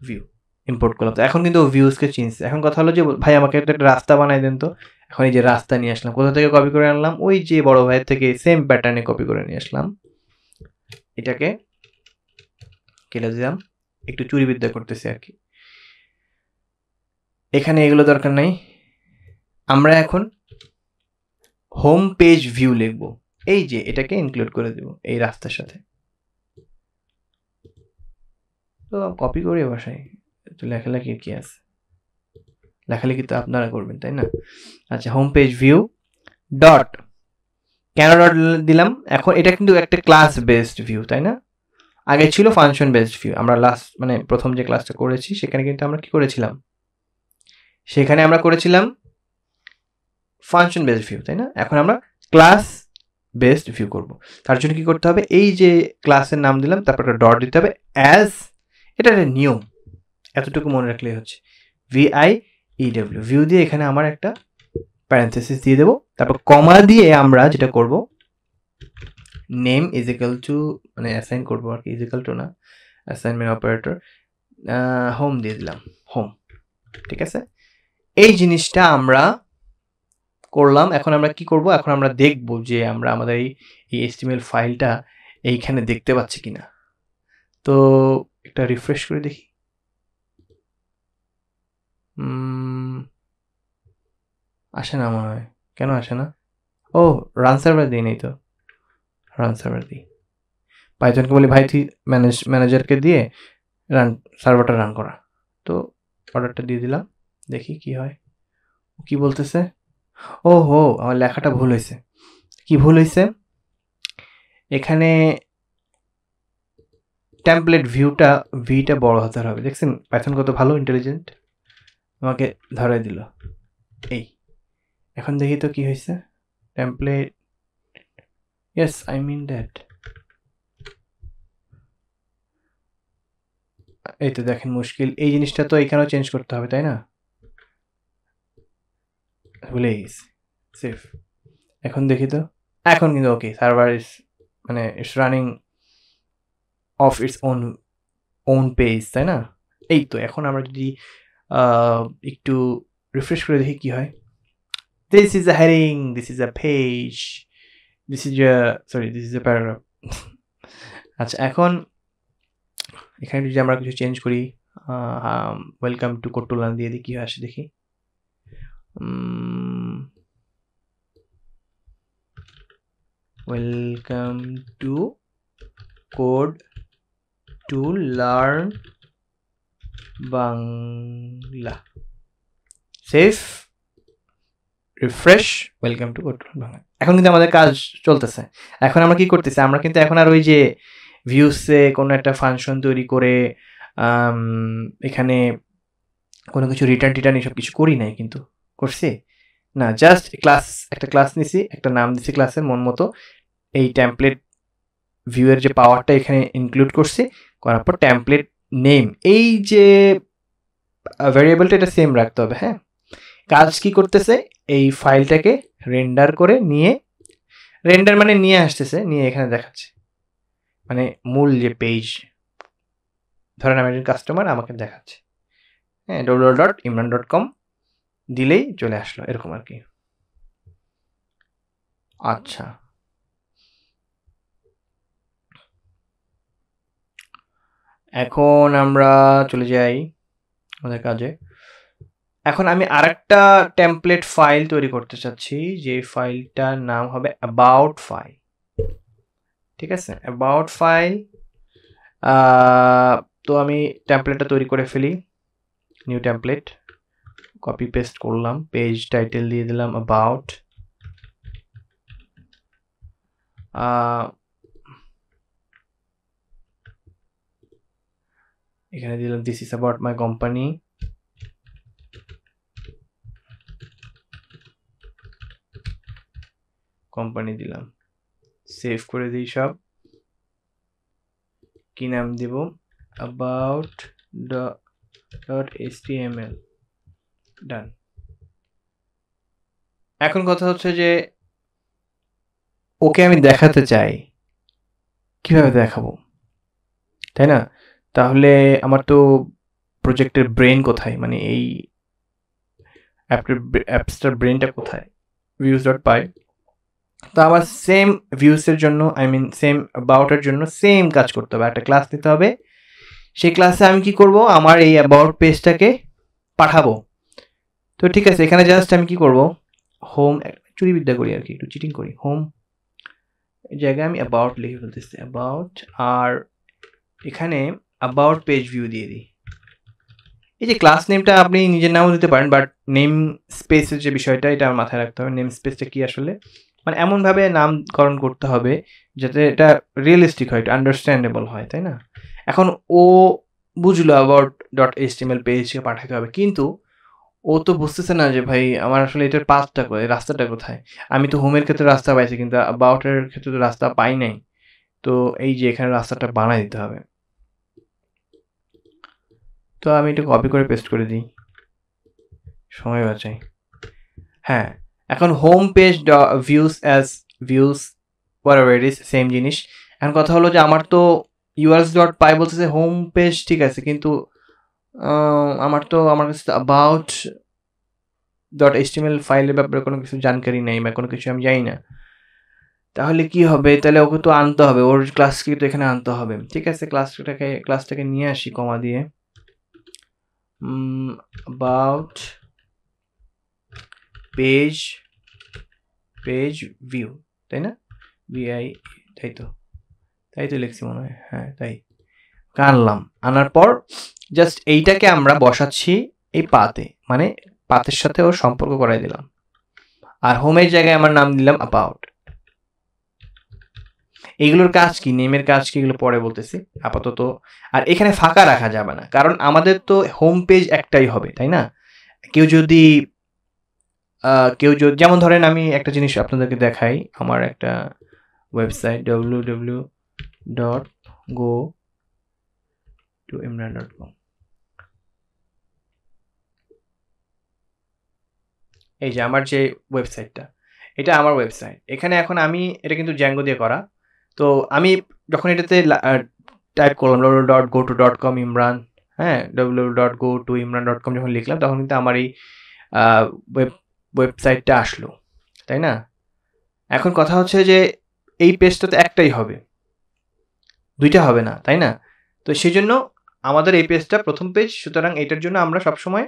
ভিউ, ইম্পোর্ট করলাম। তো এখন কিন্তু ভিউজকে চিনছে। এখন কথা হলো যে ভাই আমাকে একটা রাস্তা বানাই দেন তো। এখন এই যে রাস্তা নিয়ে আসলাম, কোথা থেকে কপি করে আনলাম? ওই যে বড় ভাইয়ের থেকে সেম প্যাটার্নে কপি করে নিয়ে আসলাম। এটাকে কেটে দিলাম, একটু চুরিবিদ্যা করতেছি আর কি। এখানে এগুলো দরকার নাই, আমরা এখন হোম পেজ ভিউ লিখবো। এই যে এটাকে ইনক্লুড করে দেব এই রাস্তার সাথে। তো কপি করে বসাই, তো লেখালেখির কি আছে? লেখালেখি তো আপনারা করবেন, তাই না? আচ্ছা, হোম পেজ ভিউ ডট, কেন ডট দিলাম? এখন এটা কিন্তু একটা ক্লাস বেসড ভিউ, তাই না? আগে ছিল ফাংশন বেসড ভিউ। আমরা লাস্ট মানে প্রথম যে ক্লাসটা করেছি সেখানে কিন্তু আমরা কি করেছিলাম? সেখানে আমরা করেছিলাম ফাংশন বেসড ভিউ, তাই না? এখন আমরা ক্লাস বেসড ভিউ করব। তার জন্য কি করতে হবে? এই যে ক্লাসের নাম দিলাম, তারপর একটা ডট দিতে হবে, অ্যাজ, এটা একটা নিয়ম, এতটুকু মনে রাখলেই হচ্ছে। ভিআইইডব্লিউ, ভিউ দিয়ে এখানে আমার একটা প্যারেন্থেসিস দিয়ে দেবো, তারপর কমা দিয়ে আমরা যেটা করব, নেম ইজ ইকাল টু, মানে অ্যাসাইন করবো আর কি, ইজ ইকাল টু না, অ্যাসাইনমেন্ট অপারেটর, হোম দিয়ে দিলাম, হোম। ঠিক আছে, এই জিনিসটা আমরা করলাম। এখন আমরা কি করব? এখন আমরা দেখব যে আমরা আমাদের এই এইচটিএমএল ফাইলটা এইখানে দেখতে পাচ্ছি কিনা। তো একটা রিফ্রেশ করে দেখি। আসে না মনে হয়। কেন আসে না? ও, রান সার্ভার দিই নেই তো। রান সার্ভার দিই, পাইথনকে বলি ভাই তুই ম্যানেজারকে দিয়ে রান সার্ভারটা রান করা। তো অর্ডারটা দিয়ে দিলাম, দেখি কি হয়। কি বলতেছে? ও হো, আমার লেখাটা ভুল হয়েছে। কি ভুল হয়েছে? এখানে টেমপ্লেট ভিটা বড় হতে হবে। দেখছেন পাইথন কত ভালো, ইন্টেলিজেন্ট, আমাকে ধরাই দিল। এই এখন দেখি তো কি হয়েছে। Template, yes I mean that. এই তো দেখেন মুশকিল, এই জিনিসটা তো এখানেও চেঞ্জ করতে হবে, তাই না? ভুলে গেছি, সেফ। এখন দেখি তো, এখন কিন্তু ওকে, সার্ভার ইজ মানে it's running of its own page, তাই না? এই তো এখন আমরা যদি একটু রিফ্রেশ করে দেখি কি হয়। This is a heading, this is a page, this is a paragraph. আচ্ছা, এখন এখানে যদি আমরা কিছু চেঞ্জ করি, ওয়েলকাম টু কোট্টুলান দিয়ে দিই, কি আসে দেখি। Welcome to code to learn Bangla, save, refresh, welcome to code to learn Bangla. এখন কিন্তু আমাদের কাজ চলতেছে। এখন আমরা কি করতেছি? আমরা কিন্তু এখন আর ওই যে ভিউসে কোনো একটা ফাংশন তৈরি করে এখানে কোনো কিছু রিটার্ন এসব কিছু করি নাই, কিন্তু করছি না। জাস্ট একটা ক্লাস নিছি, একটা নাম দিছি ক্লাসের মন মতো, এই টেমপ্লেট ভিউয়ের যে পাওয়ারটা এখানে ইনক্লুড করছি, করার পর টেমপ্লেট নেম, এই যে ভ্যারিয়েবলটা, এটা সেম রাখতে হবে। হ্যাঁ, কাজ কি করতেছে? এই ফাইলটাকে রেন্ডার করে নিয়ে, রেন্ডার মানে নিয়ে আসতেছে, নিয়ে এখানে দেখাচ্ছে, মানে মূল যে পেজ, ধরেন আমি একজন কাস্টমার, আমাকে দেখাচ্ছে, হ্যাঁ, www.imran.com, দিলেই চলে আসলো এরকম আর কি। আচ্ছা, এখন আমরা চলে যাই আমাদের কাজে। এখন আমি আরেকটা টেমপ্লেট ফাইল তৈরি করতে চাচ্ছি, যে ফাইলটার নাম হবে অ্যাবাউট ফাইল। ঠিক আছে, অ্যাবাউট ফাইল। তো আমি টেমপ্লেটটা তৈরি করে ফেলি, নিউ টেমপ্লেট, কপি পেস্ট করলাম, পেজ টাইটেল দিয়ে দিলাম অ্যাবাউট, এখানে দিলাম this is about my company, company দিলাম, সেভ করে দিই সব। কি নাম দিব, about .html, ডান। এখন কথা হচ্ছে যে ওকে আমি দেখাতে চাই, কিভাবে দেখাবো, তাই না? তাহলে আমার তো প্রজেক্টের ব্রেন কোথায়, মানে এই অ্যাপসটার ব্রেনটা কোথায়, views.py। তো আমার সেম ভিউসের জন্য, আই মিন সেম অ্যাবাউটের জন্য সেম কাজ করতে হবে, একটা ক্লাস নিতে হবে। সেই ক্লাসে আমি কি করব, আমার এই অ্যাবাউট পেজটাকে পাঠাবো। তো ঠিক আছে, এখানে জাস্ট আমি কি করব, হোম, চুরিবিদ্যা করি আর কি, একটু চিটিং করি, হোম জায়গায় আমি অ্যাবাউট লিখে ফেলতেছি, অ্যাবাউট, আর এখানে অ্যাবাউট পেজ ভিউ দিয়ে দিই। এই যে ক্লাস নেমটা আপনি নিজের নামও দিতে পারেন, বাট নেম স্পেসের যে বিষয়টা, এটা আমার মাথায় রাখতে হবে। নেম স্পেসটা কি আসলে, মানে এমনভাবে নামকরণ করতে হবে যাতে এটা রিয়েলিস্টিক হয়, এটা আন্ডারস্ট্যান্ডেবল হয়, তাই না? এখন ও বুঝলো অ্যাবাউট .html পেজকে পাঠাতে হবে, কিন্তু ও তো বুঝতেছে না যে ভাই আমার আসলে এটার পাথটা কোথায়, রাস্তাটা কোথায়। আমি তো হোমের ক্ষেত্রে রাস্তা পাইছি, কিন্তু অ্যাবাউটের ক্ষেত্রে তো রাস্তা পাই নাই। তো এই যে এখানে রাস্তাটা বানাই দিতে হবে। তো আমি এটা কপি করে পেস্ট করে দিই, সময় বাঁচাই। হ্যাঁ, এখন home page views as views whatever it is, same জিনিস। এখন কথা হলো যে আমার তো us.py বলতেছে হোম পেজ, ঠিক আছে, কিন্তু আমার কাছে about .html ফাইলের ব্যাপারে কোনো কিছু জানকারি নেই, বা কোনো কিছু আমি জানি না। তাহলে কি হবে, তাহলে ওকে তো আনতে হবে, ওর ক্লাসকে তো এখানে আনতে হবে। ঠিক আছে, ক্লাসটাকে নিয়ে আসি কমা দিয়ে, about পেজ ভিউ, তাই না, vi, তাই তো লিখছি মনে হয়, হ্যাঁ তাই। আনলাম, আনার পর জাস্ট এইটাকে আমরা বসাচ্ছি এই পাতে, মানে পাতের সাথে ওর সম্পর্ক করাই দিলাম, আর হোমের জায়গায় আমার নাম দিলাম অ্যাবাউট। এইগুলোর কাজ কি, নেমের কাজ কি, এগুলো পরে বলতেছি আপাতত। আর এখানে ফাঁকা রাখা যাবে না, কারণ আমাদের তো হোম পেজ একটাই হবে, তাই না? কেউ যদি যেমন ধরেন আমি একটা জিনিস আপনাদেরকে দেখাই, আমার একটা ওয়েবসাইট www.go-to-imran.com, এই যে আমার যে ওয়েবসাইটটা, এটা আমার ওয়েবসাইট। এখানে এখন আমি এটা কিন্তু জ্যাঙ্গো দিয়ে করা। তো আমি যখন এটাতে টাইপ করলাম www.go-to.com ইমরান, হ্যাঁ, www.go-to-imran.com যখন লিখলাম, তখন কিন্তু আমার এই ওয়েবসাইটটা আসলো, তাই না? এখন কথা হচ্ছে যে এই পেজটা তো একটাই হবে, দুইটা হবে না, তাই না? তো সেই জন্য আমাদের এই পেজটা প্রথম পেজ, সুতরাং এটার জন্য আমরা সবসময়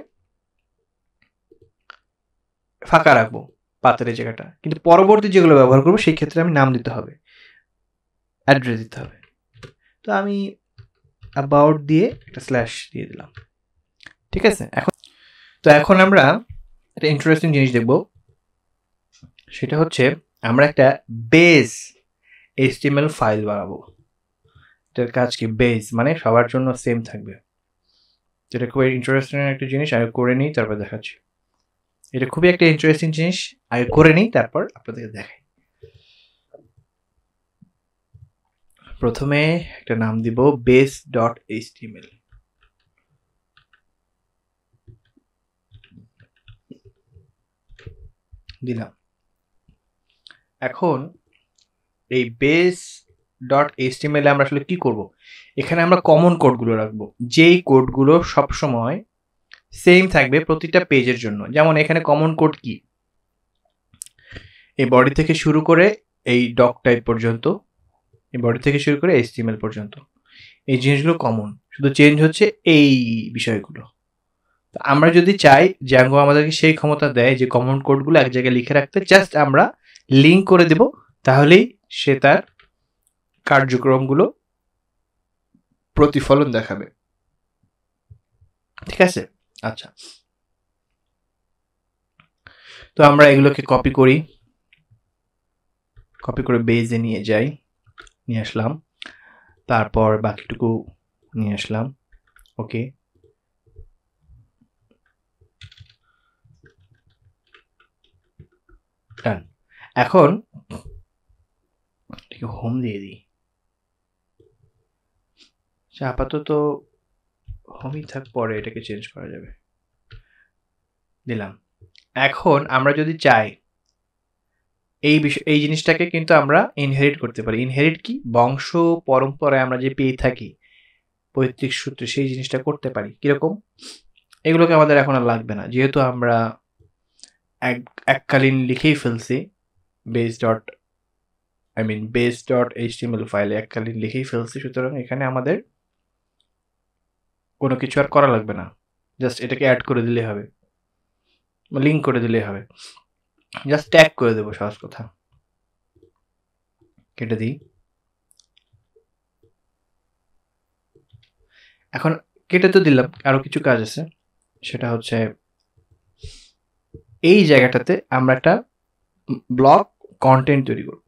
ফাঁকা রাখবো পাতের এই জায়গাটা, কিন্তু পরবর্তী যেগুলো ব্যবহার করবো সেই ক্ষেত্রে আমি নাম দিতে হবে, অ্যাড্রেস দিতে হবে। তো আমি অ্যাবাউট দিয়ে একটা স্ল্যাশ দিয়ে দিলাম, ঠিক আছে। এখন আমরা একটা ইন্টারেস্টিং জিনিস দেখব, সেটা হচ্ছে আমরা একটা বেস HTML ফাইল বানাবো। এটার কাজ কি, বেস মানে সবার জন্য সেম থাকবে। যেটা খুবই ইন্টারেস্টিং একটা জিনিস, আগে করে নিই তারপর দেখাচ্ছি। এটা খুবই একটা ইন্টারেস্টিং জিনিস, আগে করে নিই তারপর আপনাদেরকে দেখাই। প্রথমে একটা নাম দিব base.html, দিলাম। এখন এই base.html আমরা আসলে কি করব, এখানে আমরা কমন কোডগুলো রাখবো, যেই কোডগুলো সবসময় সেম থাকবে প্রতিটা পেজের জন্য। যেমন এখানে কমন কোড কি, এই বডি থেকে শুরু করে এই ডক টাইপ পর্যন্ত, এই বডি থেকে শুরু করে HTML পর্যন্ত এই জিনিসগুলো কমন, শুধু চেঞ্জ হচ্ছে এই বিষয়গুলো। তো আমরা যদি চাই জ্যাঙ্গো আমাদেরকে সেই ক্ষমতা দেয় যে কমন কোডগুলো এক জায়গায় লিখে রাখতে, জাস্ট আমরা লিঙ্ক করে দেব, তাহলেই সে তার কার্যক্রমগুলো প্রতিফলন দেখাবে। ঠিক আছে, আচ্ছা, তো আমরা এগুলোকে কপি করি, কপি করে বেজে নিয়ে যাই, নিয়ে আসলাম, তারপর বাকিটুকু নিয়ে আসলাম। ওকে, ডান। এখন হোম দিয়ে দিই, আপাতত হোমই থাক, পরে এটাকে চেঞ্জ করা যাবে। দিলাম। এখন আমরা যদি চাই এই জিনিসটাকে কিন্তু আমরা ইনহেরিট করতে পারি। ইনহেরিট কি, বংশ পরম্পরায় আমরা যে পেয়ে থাকি পৈতৃক সূত্রে, সেই জিনিসটা করতে পারি। কিরকম, এগুলোকে আমাদের এখন আর লাগবে না, যেহেতু আমরা এককালীন লিখেই ফেলছি base.html ফাইলে এককালীন লিখেই ফেলছি, সুতরাং এখানে আমাদের কোনো কিছু আর করা লাগবে না, জাস্ট এটাকে অ্যাড করে দিলেই হবে, লিঙ্ক করে দিলেই হবে, জাস্ট ট্যাগ করে দেবো, সহজ কথা। কেটে দিই। এখন কেটে তো দিলাম, আরো কিছু কাজ আছে, সেটা হচ্ছে এই জায়গাটাতে আমরা একটা ব্লক কন্টেন্ট তৈরি করব।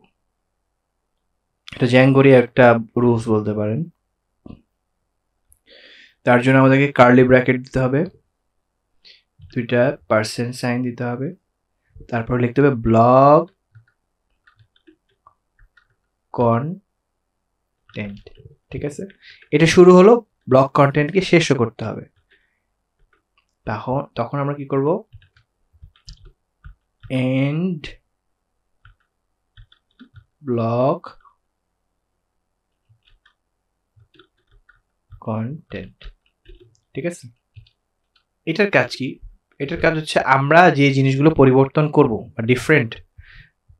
এটা জ্যাঙ্গোরই একটা রুলস বলতে পারেন। তার জন্য আমাদেরকে কার্লি ব্র্যাকেট দিতে হবে, 2টা %সাইন দিতে হবে, তারপর লিখতে হবে ব্লক কন্টেন্ট। ঠিক আছে, এটা শুরু হলো, ব্লক কন্টেন্টকে শেষও করতে হবে। তখন আমরা কি করব, এন্ড ব্লক কন্টেন্ট। ঠিক আছে, এটার কাজ কি, এটার কাজ হচ্ছে আমরা যে জিনিসগুলো পরিবর্তন করব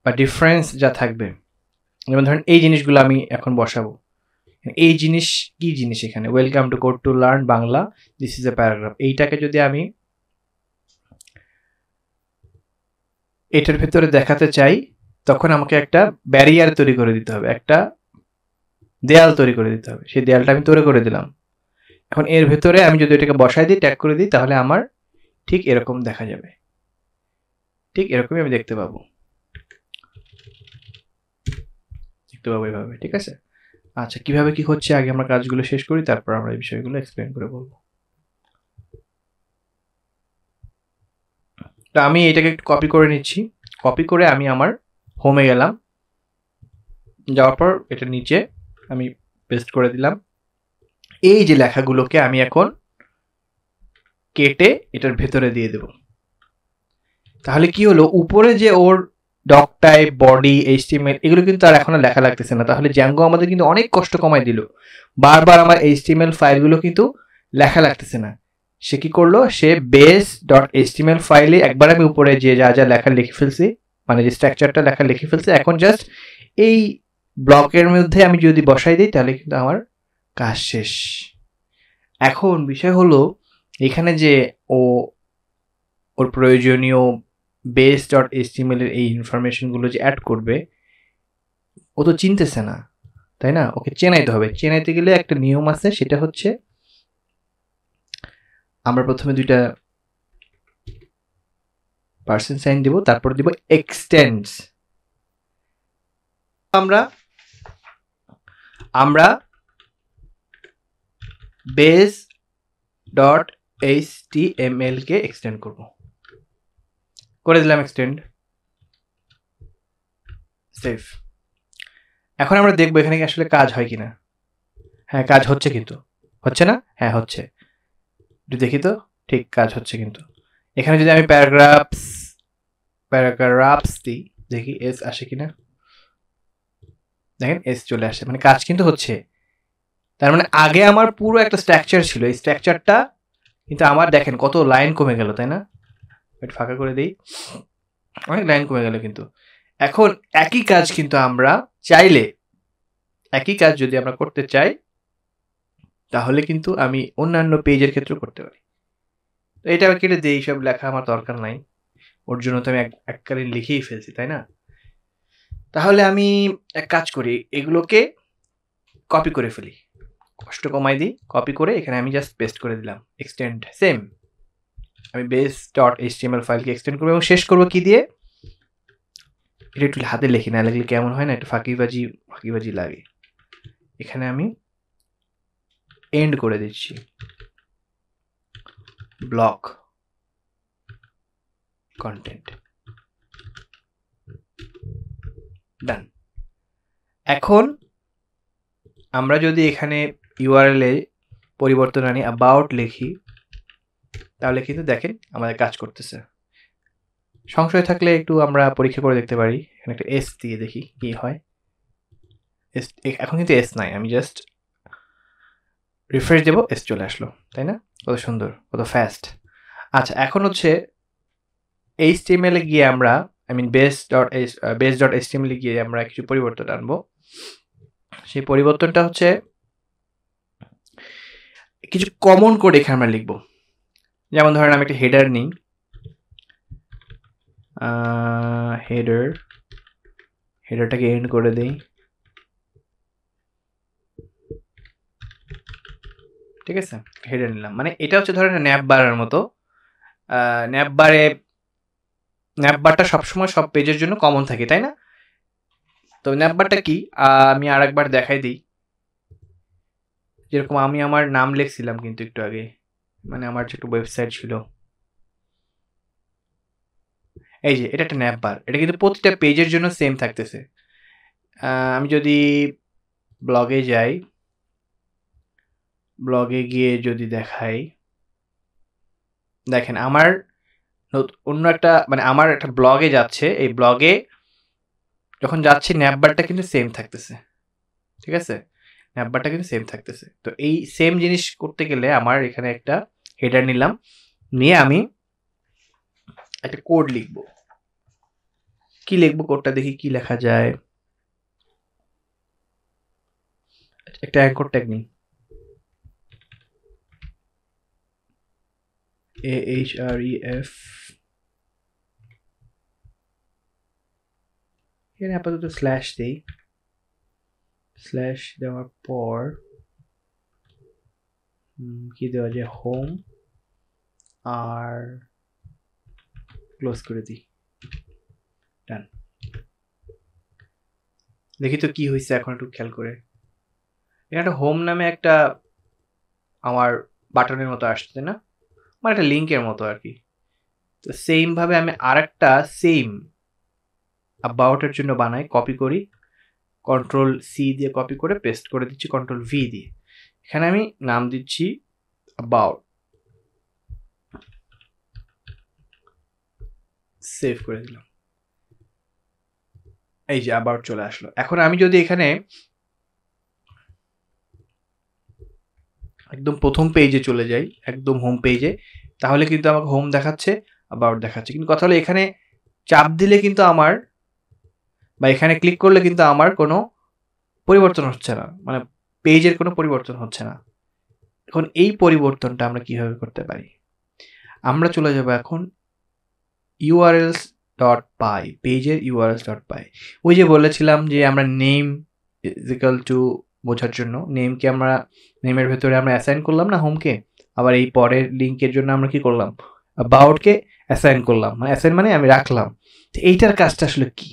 বা ডিফারেন্স যা থাকবে, যেমন ধরেন এই জিনিসগুলো আমি এখন বসাবো, এই জিনিস কি জিনিস, এখানে welcome to code to learn Bangla, this is a paragraph, এইটাকে যদি আমি এটার ভেতরে দেখাতে চাই, তখন আমাকে একটা ব্যারিয়ার তৈরি করে দিতে হবে, একটা দেয়াল তৈরি করে দিতে হবে। সেই দেয়ালটা আমি তৈরি করে দিলাম। এখন এর ভেতরে আমি যদি এটাকে বসাই দিই, ট্যাগ করে দিই, তাহলে আমার ঠিক এরকম দেখা যাবে, ঠিক এরকমই আমি দেখতে পাবো এইভাবে। ঠিক আছে, আচ্ছা, কিভাবে কি হচ্ছে আগে আমরা কাজগুলো শেষ করি, তারপর আমরা এই বিষয়গুলো এক্সপ্লেন করে বলবো। তো আমি এটাকে একটু কপি করে নিচ্ছি, কপি করে আমি আমার হোমে গেলাম, যাওয়ার পর এটা নিচে আমি পেস্ট করে দিলাম। এই যে লেখাগুলোকে আমি এখন কেটে এটার ভেতরে দিয়ে দেব। তাহলে কি হলো, উপরে যে ওর ডক টাইপ, বডি, HTML এগুলো কিন্তু আর এখন লেখা লাগতেছে না। তাহলে জ্যাঙ্গো আমাদের কিন্তু অনেক কষ্ট কমাই দিল, বারবার আমার HTML ফাইলগুলো কিন্তু লেখা লাগতেছে না। সে কি করলো, সে base.html ফাইলে একবার আমি উপরে যে যা যা লেখা লিখে ফেলছি, মানে যে স্ট্রাকচারটা লেখা লিখে ফেলছি, এখন জাস্ট এই ব্লকের মধ্যে আমি যদি বসাই দিই, তাহলে কিন্তু আমার কাজ শেষ। এখন বিষয় হলো, এখানে যে ওর প্রয়োজনীয় base.html এর এই ইনফরমেশনগুলো যে অ্যাড করবে, ও তো চিনতেছে না, তাই না? ওকে চেনাইতে হবে। চেনাইতে গেলে একটা নিয়ম আছে, সেটা হচ্ছে আমরা প্রথমে 2টা %সাইন দিব, তারপর দিব এক্সটেন্ডস। আমরা base.html কে এক্সটেন্ড করব, করে দিলাম এক্সটেন্ড, সেভ। এখন আমরা দেখবো এখানে কি আসলে কাজ হয় কিনা। হ্যাঁ, কাজ হচ্ছে, কিন্তু হচ্ছে না, হ্যাঁ হচ্ছে, একটু দেখি তো, ঠিক কাজ হচ্ছে। কিন্তু এখানে যদি আমি প্যারাগ্রাফস দিই, দেখি এস আসে কিনা, দেখেন এস চলে আসে, মানে কাজ কিন্তু হচ্ছে। তার মানে আগে আমার পুরো একটা স্ট্রাকচার ছিল, এই স্ট্রাকচারটা কিন্তু আমার দেখেন কত লাইন কমে গেল, তাই না? একটু ফাঁকা করে দিই, অনেক লাইন কমে গেল। কিন্তু এখন একই কাজ কিন্তু আমরা চাইলে, একই কাজ যদি আমরা করতে চাই তাহলে কিন্তু আমি অন্যান্য পেজের ক্ষেত্রেও করতে পারি। তো এটা কেটে দিই, এইসব লেখা আমার দরকার নাই, ওর জন্য তো আমি এককালীন লিখেই ফেলছি, তাই না? তাহলে আমি এক কাজ করি, এগুলোকে কপি করে ফেলি, কষ্ট কমাই দিই, কপি করে এখানে আমি জাস্ট পেস্ট করে দিলাম, এক্সটেন্ড সেম। আমি base.html ফাইলকে এক্সটেন্ড করবো এবং শেষ করবো কি দিয়ে, এটা একটু হাতে লিখি, না লিখলে কেমন হয় না, একটু ফাঁকিবাজি লাগে। এখানে আমি এন্ড করে দিচ্ছি, ব্লক কন্টেন্ট, ডান। এখন আমরা যদি এখানে ইউআরএল এ পরিবর্তন আনি, অ্যাবাউট লিখি, তাহলে কিন্তু দেখেন আমাদের কাজ করতেছে। সংশয় থাকলে একটু আমরা পরীক্ষা করে দেখতে পারি, এখানে একটা এস দিয়ে দেখি কি হয়। এখন কিন্তু এস নাই, আমি জাস্ট রিফ্রেশ দেবো, এস চলে আসলো, তাই না? কত সুন্দর, কত ফাস্ট। আচ্ছা, এখন হচ্ছে HTML এ গিয়ে আমরা, base.html এ গিয়ে আমরা কিছু পরিবর্তন আনবো। সেই পরিবর্তনটা হচ্ছে কিছু কমন কোড এখানে আমরা লিখবো। যেমন ধরেন আমি একটা হেডার নিই, হেডারটাকে এন্ড করে দেই, ঠিক আছে? হেডার নিলাম, মানে এটা হচ্ছে ধরেন ন্যাপ বারের মতো। ন্যাপ বারটা সবসময় সব পেজের জন্য কমন থাকে, তাই না? তো ন্যাপ বারটা কি, আমি আর একবার দেখাই দিই। যেরকম আমি আমার নাম লিখছিলাম কিন্তু একটু আগে, মানে আমার যে একটা ওয়েবসাইট ছিল, এই যে এটা একটা ন্যাপ বার, এটা কিন্তু প্রতিটা পেজের জন্য সেম থাকতেছে। আমি যদি ব্লগে যাই, ব্লগে গিয়ে যদি দেখাই, দেখেন আমার অন্য একটা, মানে আমার একটা ব্লগে যাচ্ছে, এই ব্লগে যখন যাচ্ছি ন্যাপবারটা কিন্তু সেম থাকতেছে, ঠিক আছে? ন্যাপবারটা কিন্তু সেম থাকতেছে। তো এই সেম জিনিস করতে গেলে আমার এখানে একটা হেডার নিলাম, নিয়ে আমি একটা কোড লিখবো। কি লিখবো কোডটা, দেখি কি লেখা যায়। একটা অ্যাঙ্কর ট্যাগ নিই, ahref, এখানে আপাতত স্ল্যাশ দেই, স্ল্যাশ দেওয়ার পর কি দেওয়া যায়, হোম, আর ক্লোজ করে দিই, ডান। দেখি তো কি হয়েছে এখন, একটু খেয়াল করে। এখানে একটা হোম নামে একটা আমার বাটনের মতো আসছে না, মানে একটা লিঙ্কের মতো আর কি। তো সেম ভাবে আমি আরেকটা সেম অ্যাবাউটের জন্য বানাই, কপি করি, কন্ট্রোল সি দিয়ে কপি করে পেস্ট করে দিচ্ছি, কন্ট্রোল ভি দিয়ে। এখানে আমি নাম দিচ্ছি অ্যাবাউট, সেভ করে দিলাম, এই যে অ্যাবাউট চলে আসলো। এখন আমি যদি এখানে একদম প্রথম পেজে চলে যাই, একদম হোম পেজে, তাহলে কিন্তু আমাকে হোম দেখাচ্ছে, অ্যাবাউট দেখাচ্ছে। কিন্তু কথা হলো এখানে চাপ দিলে কিন্তু আমার, বা এখানে ক্লিক করলে কিন্তু আমার কোনো পরিবর্তন হচ্ছে না, মানে পেজের কোনো পরিবর্তন হচ্ছে না। এখন এই পরিবর্তনটা আমরা কিভাবে করতে পারি, আমরা চলে যাব এখন urls.py, পেজের urls.py। ওই যে বলেছিলাম যে আমরা নেম ইজ ইকুয়াল টু বোঝার জন্য নেমকে আমরা, নেমের ভেতরে আমরা অ্যাসাইন করলাম না হোমকে, আবার এই পরের লিঙ্কের জন্য আমরা কি করলাম, অ্যাবাউটকে অ্যাসাইন করলাম, মানে অ্যাসাইন মানে আমি রাখলাম। তো এইটার কাজটা আসলে কি,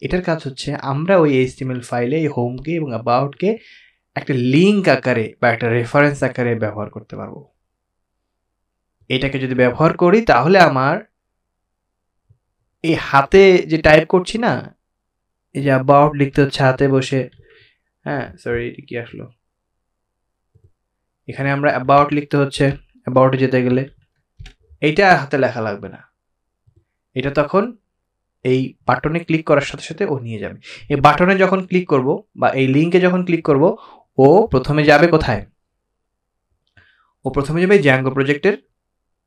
এটার কাজ হচ্ছে আমরা ওই HTML ফাইলে এই হোমকে এবং অ্যাবাউটকে একটা লিঙ্ক আকারে বা একটা রেফারেন্স আকারে ব্যবহার করতে পারবো। এটাকে যদি ব্যবহার করি তাহলে আমার এই হাতে যে টাইপ করছি না, এই যে অ্যাবাউট লিখতে হচ্ছে হাতে বসে, হ্যাঁ সরি এটা কি আসলো, এখানে আমরা অ্যাবাউট লিখতে হচ্ছে, অ্যাবাউটে যেতে গেলে এইটা হাতে লেখা লাগবে না, এটা তখন এই বাটনে ক্লিক করার সাথে সাথে ও নিয়ে যাবে। এই বাটনে যখন ক্লিক করব বা এই লিঙ্কে যখন ক্লিক করব, ও প্রথমে যাবে কোথায়, ও প্রথমে যাবে জ্যাঙ্গো প্রজেক্টের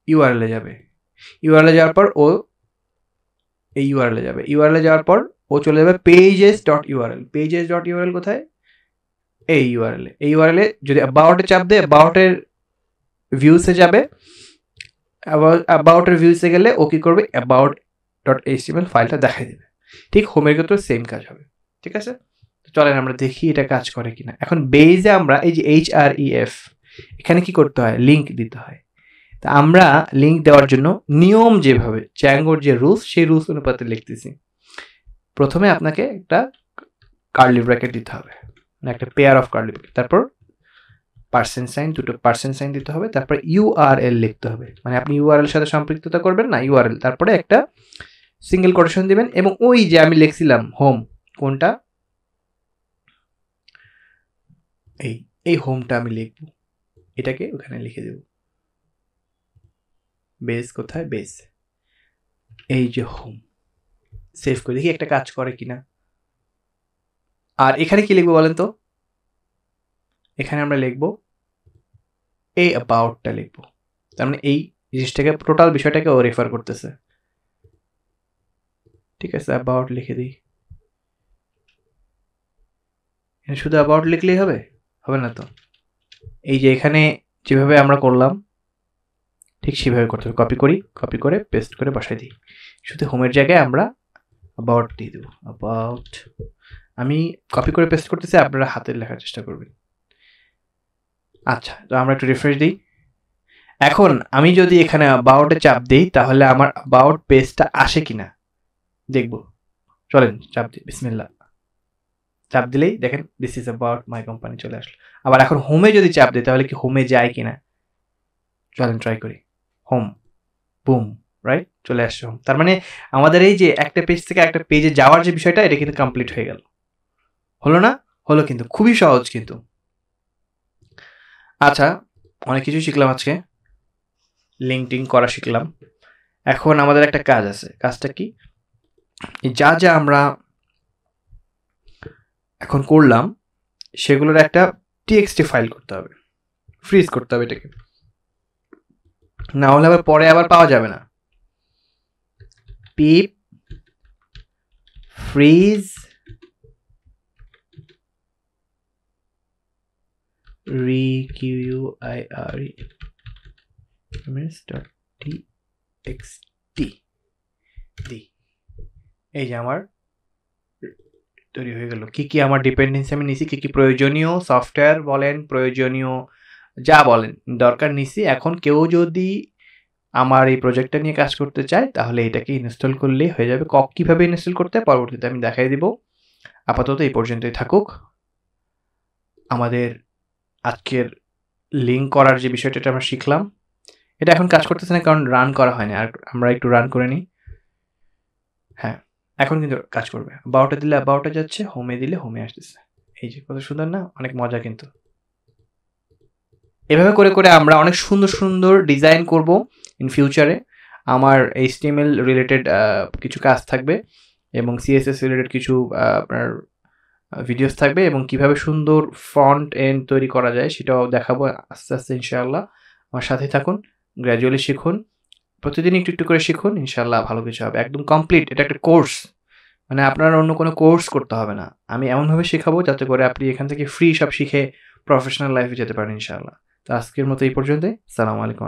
ইউআরএলে যাবে, ইউআরএলে যাওয়ার পর ও এই ইউআরএলে যাবে, ইউআরএলে যাওয়ার পর ও চলে যাবে pages.url, pages.url কোথায়, এই ইউআরএলে, এই ইউআরএলে যদি অ্যাবাউটে চাপ দেয় অ্যাবাউটের ভিউসে যাবে, অ্যাবাউটের ভিউসে গেলে ও কি করবে about.html ফাইলটা দেখাই দেবে। ঠিক হোমের ক্ষেত্রে সেম কাজ হবে, ঠিক আছে। চলেন আমরা দেখি এটা কাজ করে কিনা। এখন বেজে আমরা এই যে href এখানে কি করতে হয়, লিঙ্ক দিতে হয়। তা আমরা লিঙ্ক দেওয়ার জন্য নিয়ম যেভাবে জ্যাঙ্গোর যে রুলস সেই রুলস অনুপাতে লিখতেছি। প্রথমে আপনাকে একটা কার্লি ব্র্যাকেট দিতে হবে, মানে একটা পেয়ার অফ কার্লি ব্র্যাকেট, তারপর %, দুটো %, দিতে হবে, তারপর ইউআরএল লিখতে হবে, মানে আপনি ইউআরএল সাথে সম্পৃক্ততা করবেন না, ইউআরএল, তারপরে একটা সিঙ্গেল কোটেশন দিবেন এবং ওই যে আমি লিখছিলাম হোম, কোনটা, এই হোমটা আমি লিখব, এটাকে ওখানে লিখে দেব। বেস কোথায়, বেস, এই যে হোম, সেভ করে দেখি একটা কাজ করে কিনা। আর এখানে কি লিখবো বলেন তো, এখানে আমরা লিখবো এই অ্যাবাউটটা লিখবো, তার মানে এই জিনিসটাকে টোটাল বিষয়টাকে ও রেফার করতেছে, ঠিক আছে। অ্যাবাউট লিখে দিই, শুধু অ্যাবাউট লিখলেই হবে, হবে না তো। এই যে এখানে যেভাবে আমরা করলাম ঠিক সেভাবে করতে হবে, কপি করি, কপি করে পেস্ট করে বসাই দিই, শুধু হোমের জায়গায় আমরা অ্যাবাউট দিয়ে দেবো, অ্যাবাউট। আমি কপি করে পেস্ট করতেছি, আপনারা হাতে লেখার চেষ্টা করবেন। আচ্ছা, তো আমরা একটু রিফ্রেশ দিই। এখন আমি যদি এখানে অ্যাবাউটে চাপ দিই তাহলে আমার অ্যাবাউট পেজটা আসে কিনা দেখব। চলেন চাপ দিই, বিসমিল্লাহ, চাপ দিলেই দেখেন this is about my company চলে আসলো। আবার এখন হোমে যদি চাপ দিই তাহলে কি হোমে যায় কিনা, চলেন ট্রাই করি, হোম, বুম, রাইট, চলে আসছে হোম। তার মানে আমাদের এই যে একটা পেজ থেকে একটা পেজে যাওয়ার যে বিষয়টা এটা কিন্তু কমপ্লিট হয়ে গেল, হলো না, হলো কিন্তু, খুবই সহজ কিন্তু। আচ্ছা, অনেক কিছু শিখলাম আজকে, লিঙ্কডিন করা শিখলাম। এখন আমাদের একটা কাজ আছে, কাজটা কি, যা যা আমরা এখন করলাম সেগুলোর একটা টিএক্সটি ফাইল করতে হবে, ফ্রিজ করতে হবে এটাকে, না হলে আবার পরে আবার পাওয়া যাবে না। পিপ ফ্রিজ require.txt দি, এই যে আমার তৈরি হয়ে গেল। কি কি আমার ডিপেন্ডেন্সি আমি নিছি, কি কি প্রয়োজনীয় সফটওয়্যার বলেন, প্রয়োজনীয় যা বলেন দরকার নিছি। এখন কেউ যদি আমার এই প্রজেক্টটা নিয়ে কাজ করতে চায় তাহলে এটাকে ইনস্টল করলেই হয়ে যাবে। কীভাবে ইনস্টল করতে হয় পরবর্তীতে আমি দেখাই দিব। আপাতত এই পর্যন্তই থাকুক। আমাদের আজকের লিঙ্ক করার যে বিষয়টা আমরা শিখলাম, এটা এখন কাজ করতেছে না কারণ রান করা হয়নি, আর আমরা একটু রান করে নিই। হ্যাঁ, এখন কিন্তু কাজ করবে। অ্যাবাউটে দিলে অ্যাবাউটে যাচ্ছে, হোমে দিলে হোমে আসতেছে। এই যে কত সুন্দর না, অনেক মজা কিন্তু। এভাবে করে করে আমরা অনেক সুন্দর সুন্দর ডিজাইন করব ইন ফিউচারে। আমার HTML রিলেটেড কিছু কাজ থাকবে এবং CSS রিলেটেড কিছু আপনার ভিডিওস থাকবে এবং কিভাবে সুন্দর ফ্রন্ট এন্ড তৈরি করা যায় সেটাও দেখাবো আস্তে আস্তে ইনশাআল্লাহ। আমার সাথে থাকুন, গ্র্যাজুয়ালি শিখুন, প্রতিদিন একটু একটু করে শিখুন, ইনশাআল্লাহ ভালো কিছু হবে। একদম কমপ্লিট, এটা একটা কোর্স, মানে আপনার অন্য কোনো কোর্স করতে হবে না। আমি এমনভাবে শেখাবো যাতে করে আপনি এখান থেকে ফ্রি সব শিখে প্রফেশনাল লাইফে যেতে পারেন ইনশাআল্লাহ। তো আজকের মতো এই পর্যন্তই। আসসালামু আলাইকুম।